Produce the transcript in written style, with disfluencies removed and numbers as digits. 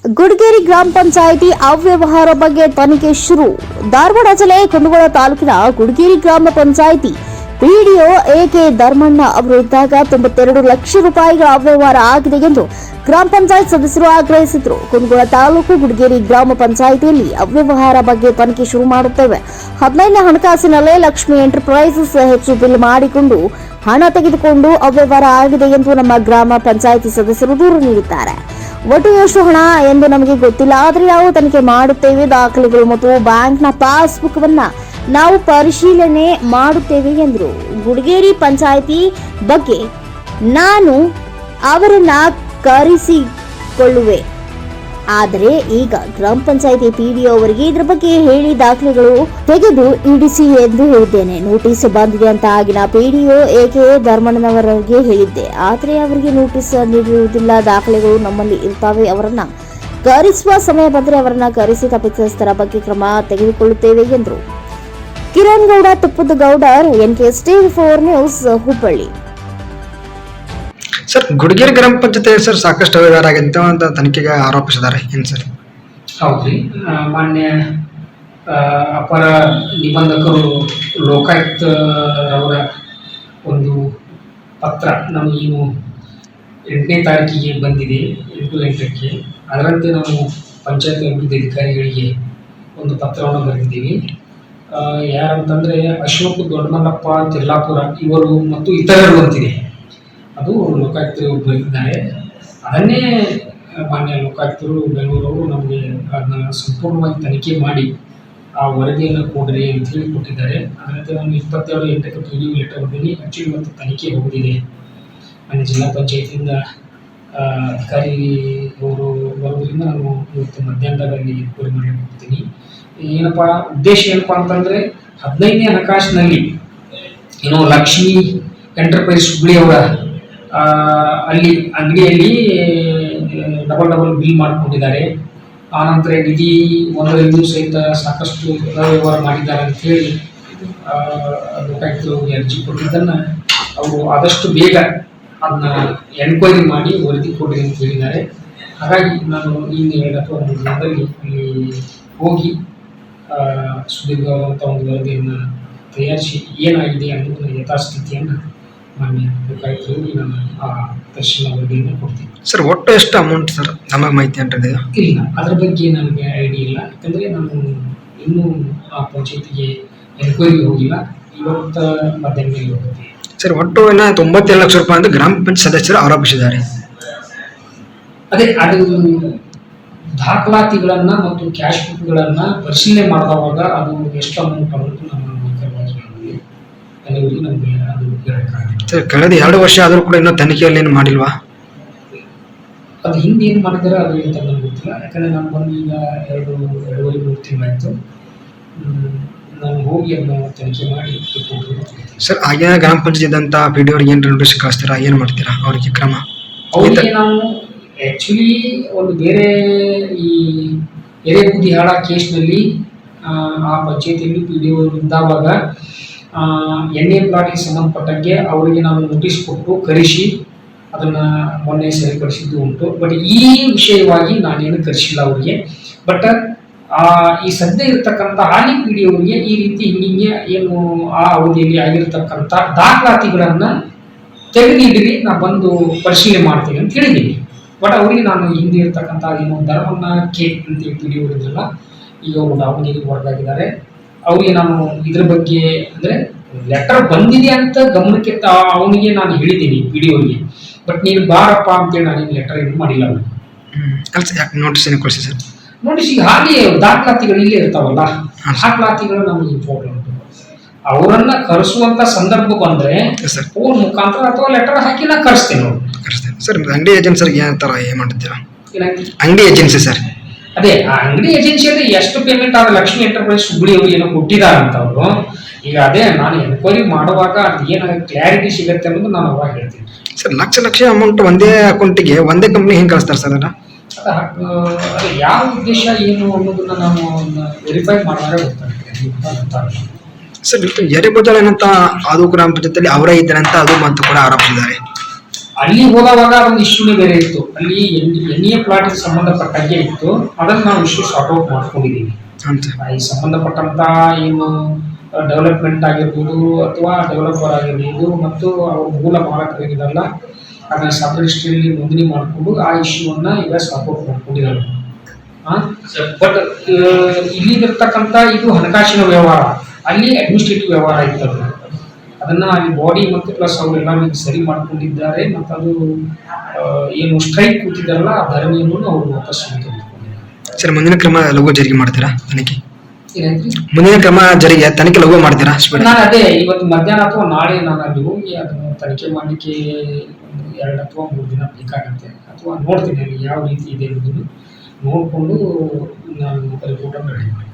ಗುಡಿಗೇರಿ ಗ್ರಾಮ ಪಂಚಾಯಿತಿ ಅವ್ಯವಹಾರ ಬಗ್ಗೆ ತನಿಖೆ ಶುರು. ಧಾರವಾಡ ಜಿಲ್ಲೆ ಕುಂದಗೋಳ ತಾಲೂಕಿನ ಗುಡಿಗೇರಿ ಗ್ರಾಮ ಪಂಚಾಯಿತಿ ಪಿಡಿಒ ಎಕೆ ಧರ್ಮಣ್ಣ ಅವರು ಇದ್ದಾಗ 92 ಲಕ್ಷ ರೂಪಾಯಿಗಳ ಅವ್ಯವಹಾರ ಆಗಿದೆ ಎಂದು ಗ್ರಾಮ ಪಂಚಾಯತ್ ಸದಸ್ಯರು ಆಗ್ರಹಿಸಿದರು. ಕುಂದಗೋಳ ತಾಲೂಕು ಗುಡಿಗೇರಿ ಗ್ರಾಮ ಪಂಚಾಯಿತಿಯಲ್ಲಿ ಅವ್ಯವಹಾರ ಬಗ್ಗೆ ತನಿಖೆ ಶುರು ಮಾಡುತ್ತೇವೆ. 15ನೇ ಹಣಕಾಸಿನಲ್ಲೇ ಲಕ್ಷ್ಮಿ ಎಂಟರ್ಪ್ರೈಸಸ್ ಹೆಚ್ಚು ಬಿಲ್ ಮಾಡಿಕೊಂಡು ಹಣ ತೆಗೆದುಕೊಂಡು ಅವ್ಯವಹಾರ ಆಗಿದೆ ಎಂದು ನಮ್ಮ ಗ್ರಾಮ ಪಂಚಾಯಿತಿ ಸದಸ್ಯರು ದೂರು ನೀಡಿದ್ದಾರೆ. ಒಟ್ಟು ಎಷ್ಟು ಹಣ ಎಂದು ನಮಗೆ ಗೊತ್ತಿಲ್ಲ, ಆದರೆ ನಾವು ತನಿಖೆ ಮಾಡುತ್ತೇವೆ. ದಾಖಲೆಗಳು ಮತ್ತು ಬ್ಯಾಂಕ್ನ ಪಾಸ್ಬುಕ್ ವನ್ನ ನಾವು ಪರಿಶೀಲನೆ ಮಾಡುತ್ತೇವೆ ಎಂದರು. ಗುಡಿಗೇರಿ ಪಂಚಾಯಿತಿ ಬಗ್ಗೆ ನಾನು ಅವರನ್ನ ಕರೆಸಿಕೊಳ್ಳುವೆ, ಆದರೆ ಈಗ ಗ್ರಾಮ ಪಂಚಾಯಿತಿ ಪಿಡಿಒ ಅವರಿಗೆ ಇದರ ಬಗ್ಗೆ ಹೇಳಿ ದಾಖಲೆಗಳು ತೆಗೆದು ಇಡಿಸಿ ಎಂದು ಹೇಳಿದ್ದೇನೆ. ನೋಟಿಸ್ ಬಂದಿದೆ ಅಂತ ಆಗಿನ ಪಿಡಿಒ ಎಕೆ ಧರ್ಮಣ್ಣನವರಿಗೆ ಹೇಳಿದ್ದೆ, ಆದರೆ ಅವರಿಗೆ ನೋಟಿಸ್ ನೀಡಿರುವುದಿಲ್ಲ. ದಾಖಲೆಗಳು ನಮ್ಮಲ್ಲಿ ಇರ್ತವೆ. ಅವರನ್ನ ಕರೆಸುವ ಸಮಯ ಬಂದರೆ ಅವರನ್ನ ಕರೆಸಿ ತಪ್ಪಿತಸ್ಥರ ಬಗ್ಗೆ ಕ್ರಮ ತೆಗೆದುಕೊಳ್ಳುತ್ತೇವೆ ಎಂದರು. ಕಿರಣ್ ಗೌಡ, ತುಪ್ಪದ Goudar, NK-4 news, Hubballi. Sir, Gudigeri ಗ್ರಾಮ ಪಂಚಾಯತ್ ಸರ್ ಸಾಕಷ್ಟು ಅವ್ಯವಹಾರ ಆಗಿದೆ ಅಂತ ತನಿಖೆಗೆ ಆರೋಪಿಸಿದ್ದಾರೆ. ಏನು ಸರ್? ಹೌದ್ರಿ, ಮಾನ್ಯ ಅಪರ ನಿಬಂಧಕರು ಲೋಕಾಯುಕ್ತರವರ ಒಂದು ಪತ್ರ ನಮಗೇನು 8ನೇ ತಾರೀಕಿಗೆ ಬಂದಿದೆ, 8/8ಕ್ಕೆ. ಅದರಂತೆ ನಾವು ಪಂಚಾಯತ್ ಅಭಿವೃದ್ಧಿ ಅಧಿಕಾರಿಗಳಿಗೆ ಒಂದು ಪತ್ರವನ್ನು ಬರೆದಿದ್ದೀವಿ. ಯಾರಂತಂದರೆ ಅಶೋಕ್ ದೊಡ್ಡಮಲ್ಲಪ್ಪ ತಿರ್ಲಾಪುರ ಇವರು ಮತ್ತು ಇತರರು ಅಂತಿದೆ, ಅದು ಲೋಕಾಯುಕ್ತರು ಬರೆದಿದ್ದಾರೆ. ಅದನ್ನೇ ಮಾನ್ಯ ಲೋಕಾಯುಕ್ತರು ಬೆಂಗಳೂರವರು ನಮಗೆ ಅದನ್ನ ಸಂಪೂರ್ಣವಾಗಿ ತನಿಖೆ ಮಾಡಿ ಆ ವರದಿಯನ್ನು ಕೊಡ್ರಿ ಅಂತ ಹೇಳಿ ಕೊಟ್ಟಿದ್ದಾರೆ. ಅದರಂತೆ ನಾನು 27/8ಕ್ಕೆ ಪಿಡಿಒ ಲೆಟರ್ ಬಂದಿನಿ. ಆ್ಯಕ್ಚುಲಿ ಇವತ್ತು ತನಿಖೆ ಹೋಗೋದಿದೆ. ನನ್ನ ಜಿಲ್ಲಾ ಪಂಚಾಯತಿಯಿಂದ ಅಧಿಕಾರಿ ಅವರು ಬರೋದ್ರಿಂದ ನಾನು ಇವತ್ತು ಮಧ್ಯಾಹ್ನದಲ್ಲಿ ಎನ್ಕ್ವೈರಿ ಮಾಡಲಿಕ್ಕೆ ಹೋಗ್ತೀನಿ. ಏನಪ್ಪ ಉದ್ದೇಶ ಏನಪ್ಪ ಅಂತಂದರೆ 15ನೇ ಹಣಕಾಸಿನಲ್ಲಿ ಏನೋ ಲಕ್ಷ್ಮಿ ಎಂಟರ್ಪ್ರೈಸ್ ಹುಬ್ಬಳ್ಳಿಯವರ ಅಲ್ಲಿ ಅಂಗಡಿಯಲ್ಲಿ ಡಬಲ್ ಬಿಲ್ ಮಾಡಿಕೊಂಡಿದ್ದಾರೆ. ಆನಂತರ ನಿಧಿ ಒಂದರಿಂದ ಸಹಿತ ಸಾಕಷ್ಟು ವ್ಯವಹಾರ ಮಾಡಿದ್ದಾರೆ ಅಂಥೇಳಿ ಲೋಕಾಯುಕ್ತರು ಅರ್ಜಿ ಕೊಟ್ಟಿದ್ದನ್ನು ಅವರು ಆದಷ್ಟು ಬೇಗ ಅದನ್ನ ಎನ್ಕ್ವೈರಿ ಮಾಡಿ ವರದಿ ಕೊಡಿ ಅಂತ ಹೇಳಿದ್ದಾರೆ. ಹಾಗಾಗಿ ನಾನು ಈ 2 ಅಥವಾ 3 ದಿನದಲ್ಲಿ ಅಲ್ಲಿ ಹೋಗಿ ಸುದೀರ್ಘವಾದಂಥ ಒಂದು ವರದಿಯನ್ನು ತಯಾರಿಸಿ ಏನಾಗಿದೆ ಅನ್ನೋದನ್ನ ಯಥಾಸ್ಥಿತಿಯನ್ನು ಮಾನ್ಯ ಲೋಕಾಯುಕ್ತರಿಗೆ ನಾನು ಆ ಪರಿಶೀಲನಾ ವರದಿಯನ್ನು ಕೊಡ್ತೀನಿ. ಸರ್, ಒಟ್ಟು ಎಷ್ಟು ಅಮೌಂಟ್ ಸರ್? ನಮಗೆ ಮಾಹಿತಿ ಅಂದರೆ ಇಲ್ಲ, ಅದ್ರ ಬಗ್ಗೆ ನನಗೆ ಐಡಿಯಾ ಇಲ್ಲ. ಯಾಕಂದರೆ ನಾನು ಇನ್ನೂ ಆ ಪಂಚಾಯತಿಗೆ ಎನ್ಕ್ವೈರಿಗೆ ಹೋಗಿಲ್ಲ. ಇವತ್ತು ಮಧ್ಯಾಹ್ನ ಹೋಗುತ್ತೆ. ಸರ್, ಒಟ್ಟು 92 ಲಕ್ಷ ರೂಪಾಯಿ ಅಂತ ಗ್ರಾಮ ಪಂಚಾಯತ್ ಸದಸ್ಯರು ಆರೋಪಿಸಿದ್ದಾರೆ. ಅದೇ ಅದು ದಾಖಲಾತಿಗಳನ್ನು ಮತ್ತು ಕ್ಯಾಶ್ ಬುಕ್ಗಳನ್ನು ಪರಿಶೀಲನೆ ಮಾಡಿದವಾಗ ಅದು ಎಷ್ಟು ಅಮೌಂಟ್ ಅನ್ನೋದು ನಮ್ಮ ನಿಖರವಾಗಿ ನಮಗೆ ಅದು ಸರ್, ಕಳೆದ 2 ವರ್ಷ ಆದರೂ ಕೂಡ ಇನ್ನೂ ತನಿಖೆಯಲ್ಲಿ ಏನು ಮಾಡಿಲ್ವಾ? ಅದು ಹಿಂದೆ ಏನು ಮಾಡಿದ್ದಾರೆ ಅದು ಅಂತ ನನಗೆ ಗೊತ್ತಿಲ್ಲ. ಯಾಕಂದರೆ ನಾನು ಬಂದು ಈಗ 2.5-3 ತಿಂಗಳಾಯಿತು. ನಾನು ಹೋಗಿ ಅದನ್ನು ತನಿಖೆ ಮಾಡಿ ರಿಪೋರ್ಟ್. ಸರ್, ಆಗಿನ ಗ್ರಾಮ ಪಂಚಾಯತ್ ಇದ್ದಂಥ ಪಿಡಿಒ ಅವ್ರಿಗೆ ಏನು ನೋಟಿಸ್ ಕಳಿಸ್ತೀರಾ? ಏನು ಮಾಡ್ತೀರಾ ಅವರಿಗೆ ಕ್ರಮ? ಅವರಿಗೆ ನಾವು ಆ್ಯಕ್ಚುಲಿ ಒಂದು ಬೇರೆ ಈ ಎರೆಬುದ್ದಿಹಾಳ ಕೇಸ್ನಲ್ಲಿ ಆ ಪಂಚಾಯತಿಯಲ್ಲಿ ಪಿಡಿಒ ಇದ್ದಾವಾಗ ಎಣ್ಣೆ ಪ್ಲಾಟಿಗೆ ಸಂಬಂಧಪಟ್ಟಂಗೆ ಅವರಿಗೆ ನಾವು ನೋಟಿಸ್ ಕೊಟ್ಟು ಕರೆಸಿ ಅದನ್ನು ಮೊನ್ನೆ ಸರಿಪಡಿಸಿದ್ದು ಉಂಟು. ಬಟ್ ಈ ವಿಷಯವಾಗಿ ನಾನೇನು ಕರೆಸಿಲ್ಲ ಅವರಿಗೆ. ಬಟ್ ಈ ಸದ್ಯ ಇರತಕ್ಕಂಥ ಹಾಲಿ ಪಿಡಿಒರಿಗೆ ಈ ರೀತಿ ಹಿಂಗೆ ಏನು ಆ ಅವಧಿಯಲ್ಲಿ ಆಗಿರ್ತಕ್ಕಂಥ ದಾಖಲಾತಿಗಳನ್ನು ತೆಗೆದಿದ್ದೀವಿ, ನಾ ಬಂದು ಪರಿಶೀಲನೆ ಮಾಡ್ತೀನಿ ಅಂತ ಹೇಳಿದ್ದೀನಿ. ಬಟ್ ಅವರಿಗೆ ನಾನು ಹಿಂದೆ ಇರ್ತಕ್ಕಂಥ ಏನು ಧರ್ಮಣ್ಣ ಕೆ ಅಂತೇಳಿ ಪಿಡಿಒ ಇದ್ರಲ್ಲ, ಈಗ ಅವರು ದಾವಣಗೆರೆಗೆ ಹೊರಗಾಗಿದ್ದಾರೆ. ಅವರಿಗೆ ನಾನು ಇದ್ರ ಬಗ್ಗೆ ಅಂದರೆ ಲೆಟರ್ ಬಂದಿದೆ ಅಂತ ಗಮನಕ್ಕೆ ಅವನಿಗೆ ನಾನು ಹೇಳಿದ್ದೀನಿ ಪಿಡಿಒಗೆ. ಬಟ್ ನೀನು ಬಾರಪ್ಪ ಅಂತೇಳಿ ನಾನೇನು ಲೆಟರ್ ಇದು ಮಾಡಿಲ್ಲ ಅವನು. ನೋಟಿಸ್ ಏನು ಕಳಿಸಿ ಸರ್? ನೋಟಿಸ್ ಈಗ ಹಾಗೆ ದಾಖಲಾತಿಗಳು ಇಲ್ಲೇ ಇರ್ತಾವಲ್ಲ, ದಾಖಲಾತಿಗಳು ನಮಗೆ ಇಂಪಾರ್ಟೆಂಟ್. ಅವರನ್ನ ಕರೆಸುವಂತ ಸಂದರ್ಭ ಬಂದ್ರೆ ಫೋನ್ ಮುಖಾಂತರ ಅಥವಾ ಲೆಟರ್ ಹಾಕಿ ನಾ ಕರೆಸ್ತೇನೆ. ಸರ್, ಅಂಗಡಿ ಏಜೆನ್ಸಿ ಏನು ಥರ ಏನು ಮಾಡ್ತೀರಾ? ಅಂಗಡಿ ಏಜೆನ್ಸಿ ಸರ್, ಅದೇ ಆ ಅಂಗಡಿ ಏಜೆನ್ಸಿಯಲ್ಲಿ ಎಷ್ಟು ಪೇಮೆಂಟ್ ಆದ ಲಕ್ಷ್ಮಿ ಎಂಟರ್ಪ್ರೈಸ್ ಹುಬ್ಬಳ್ಳಿ ಅವರು ಏನೋ ಕೊಟ್ಟಿದ್ದಾರಂತ ಅವರು. ಈಗ ಅದೇ ನಾನು ಎನ್ಕ್ವೈರಿ ಮಾಡುವಾಗ ಅದು ಏನು ಕ್ಲಾರಿಟಿ ಸಿಗುತ್ತೆ ಅನ್ನೋದು ನಾನು ಅವಾಗ ಹೇಳ್ತೀನಿ. ಸರ್, ಲಕ್ಷ ಅಮೌಂಟ್ ಒಂದೇ ಅಕೌಂಟಿಗೆ ಒಂದೇ ಕಂಪ್ನಿ ಹೆಂಗೆ ಕಳಿಸ್ತಾರೆ ಸರ್? ಅದು ಯಾವ ಉದ್ದೇಶ ಏನು ಅನ್ನೋದನ್ನ ನಾನು ವೆರಿಫೈ ಮಾಡಿದ್ರೆ ಗೊತ್ತಾಗ್ತದೆ. ಸರ್, ಎರೆಬೊದಲ ಏನಂತ ಅದು ಗ್ರಾಮ ಪಂಚಾಯತಿಯಲ್ಲಿ ಅವರೇ ಇದ್ದಾರೆ ಅಂತ ಅದು ಮತ್ತು ಕೂಡ ಆರೋಪಿಸಿದ್ದಾರೆ. ಅಲ್ಲಿ ಹೋದವಾಗ ಅದೊಂದು ಇಶ್ಯೂನೇ ಬೇರೆ ಇತ್ತು. ಅಲ್ಲಿ ಎನ್.ಎ ಪ್ಲಾಟ್ಗೆ ಸಂಬಂಧಪಟ್ಟಂಗೆ ಇತ್ತು. ಅದನ್ನು ನಾವು ಇಶ್ಯೂ ಸಾರ್ಟ್ ಔಟ್ ಮಾಡ್ಕೊಂಡಿದ್ದೀವಿ. ಈ ಸಂಬಂಧಪಟ್ಟಂತ ಏನು ಡೆವಲಪ್ಮೆಂಟ್ ಆಗಿರ್ಬೋದು ಅಥವಾ ಡೆವಲಪರ್ ಆಗಿರ್ಬೋದು ಮತ್ತು ಅವ್ರ ಮೂಲ ಮಾಲಕರೇನಿದಲ್ಲ ಅದನ್ನ ಸಬ್ ರಿಜಿಸ್ಟ್ರಿಯಲ್ಲಿ ನೋಂದಣಿ ಮಾಡಿಕೊಂಡು ಆ ಇಶ್ಯೂವನ್ನು ಈಗ ಸಾರ್ಟ್ ಔಟ್ ಮಾಡ್ಕೊಂಡಿದ್ದಾರೆ. ಬಟ್ ಇಲ್ಲಿರ್ತಕ್ಕಂಥ ಇದು ಹಣಕಾಸಿನ ವ್ಯವಹಾರ, ಅಲ್ಲಿ ಅಡ್ಮಿನಿಸ್ಟ್ರೇಟಿವ್ ವ್ಯವಹಾರ ಇರ್ತದೆ. ಅದನ್ನು ಅಲ್ಲಿ ಬಾಡಿ ಮತ್ತು ಪ್ಲಸ್ ಅವರೆಲ್ಲ ಸರಿ ಮಾಡ್ಕೊಂಡಿದ್ದಾರೆ. ಮತ್ತು ಅದು ಏನು ಸ್ಟ್ರೈಕ್ ಕೂತಿದ್ದಾರಲ್ಲ ಆ ಧರಣಿಯನ್ನು ಅವರು ವಾಪಸ್ ಸರ್, ಮುಂದಿನ ಕ್ರಮ ಲಘು ಜರಿಗೆ ಮಾಡ್ತೀರಾ? ತನಿಖೆ ಏನಂದ್ರಿ? ಮುಂದಿನ ಕ್ರಮ ಜರಿಗೆ ತನಿಖೆ ಲಘು ಮಾಡ್ತೀರಾ? ನಾನು ಅದೇ ಇವತ್ತು ಮಧ್ಯಾಹ್ನ ಅಥವಾ ನಾಳೆ ನಾನು ಅಲ್ಲಿ ಹೋಗಿ ಅದನ್ನು ತನಿಖೆ ಮಾಡಲಿಕ್ಕೆ 2 ಅಥವಾ 3 ದಿನ ಬೇಕಾಗುತ್ತೆ. ಅಥವಾ ನೋಡ್ತೀನಿ ಅಲ್ಲಿ ಯಾವ ರೀತಿ ಇದೆ ಅನ್ನೋದನ್ನು ನೋಡಿಕೊಂಡು ನಾನು ರಿಪೋರ್ಟನ್ನು ರೆಡಿ ಮಾಡ್ತೀನಿ.